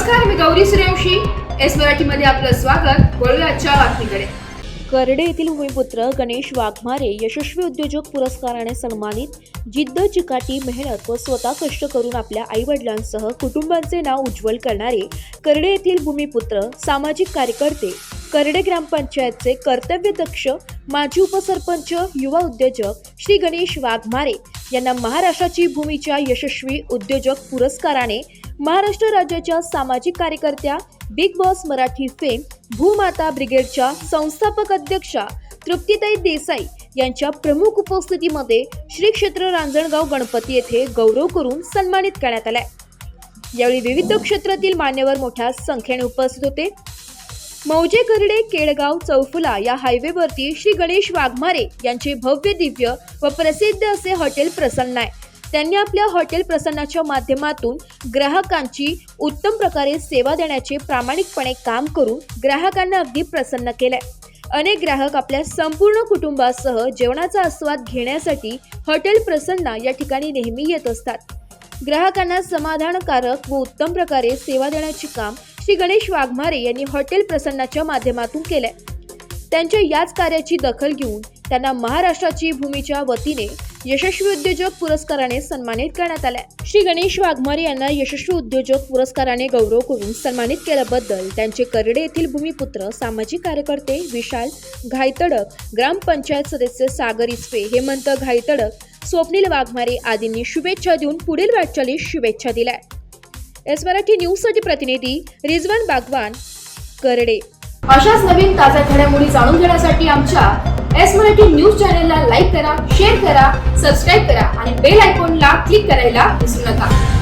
नमस्कार, मी गौरी सूर्यवंशी. एस मराठीमध्ये आपलं स्वागत. वळूया आजच्या बातमीकडे. करडे येथील भूमिपुत्र गणेश वाघमारे यशस्वी उद्योजक पुरस्काराने सन्मानित. जिद्द, चिकाटी, मेहनत व स्वतः कष्ट करून आपल्या आईवडिलांसह कुटुंबाचे नाव उज्ज्वल करणारे करडे येथील भूमिपुत्र, सामाजिक कार्यकर्ते, करडे ग्रामपंचायतचे कर्तव्यदक्ष माजी उपसरपंच, युवा उद्योजक श्री गणेश वाघमारे यांना महाराष्ट्राची भूमीच्या यशस्वी उद्योजक पुरस्काराने महाराष्ट्र राज्याच्या सामाजिक कार्यकर्त्या, बिग बॉस मराठी फेम, भूमाता ब्रिगेडच्या संस्थापक अध्यक्षा तृप्तीताई देसाई यांच्या प्रमुख उपस्थितीमध्ये श्री क्षेत्र रांजणगाव गणपती येथे गौरव करून सन्मानित करण्यात आलाय. यावेळी विविध क्षेत्रातील मान्यवर मोठ्या संख्येने उपस्थित होते. मौजे करडे केळगाव चौफुला या हायवेवरती श्री गणेश वाघमारे यांचे भव्य, दिव्य व प्रसिद्ध असे हॉटेल प्रसन्न आहे. त्यांनी आपल्या हॉटेल प्रसन्नाच्या माध्यमातून ग्राहकांची उत्तम प्रकारे सेवा देण्याचे प्रामाणिकपणे काम करून ग्राहकांना अगदी प्रसन्न केलंय. अनेक ग्राहक आपल्या संपूर्ण कुटुंबासह जेवणाचा आस्वाद घेण्यासाठी हॉटेल प्रसन्ना या ठिकाणी नेहमी येत असतात. ग्राहकांना समाधानकारक व उत्तम प्रकारे सेवा देण्याचे काम श्री गणेश वाघमारे यांनी हॉटेल प्रसन्नाच्या माध्यमातून केलंय. त्यांच्या याच कार्याची दखल घेऊन त्यांना महाराष्ट्राची भूमीच्या वतीने यशस्वी उद्योजक पुरस्काराने सन्मानित करण्यात आले. श्री गणेश वाघमारे यांना यशस्वी उद्योजक पुरस्काराने गौरव करून सन्मानित केल्याबद्दल त्यांचे करडे येथील भूमिपुत्र, सामाजिक कार्यकर्ते विशाल घायतडक, ग्रामपंचायत सदस्य सागर इसफे, हेमंत घायतडक, स्वप्नील वाघमारे आदींनी शुभेच्छा देऊन पुढील वाटचालीस शुभेच्छा दिल्या. एस मराठी न्यूजसाठी प्रतिनिधी रिजवान बागवान, करडे. अशाच नवीन ताज्या घडामोडी जाणून घेण्यासाठी आमच्या एस मराठी न्यूज चॅनलला लाईक करा, शेअर करा, सबस्क्राईब करा आणि बेल आयकॉनला क्लिक करायला विसरू नका.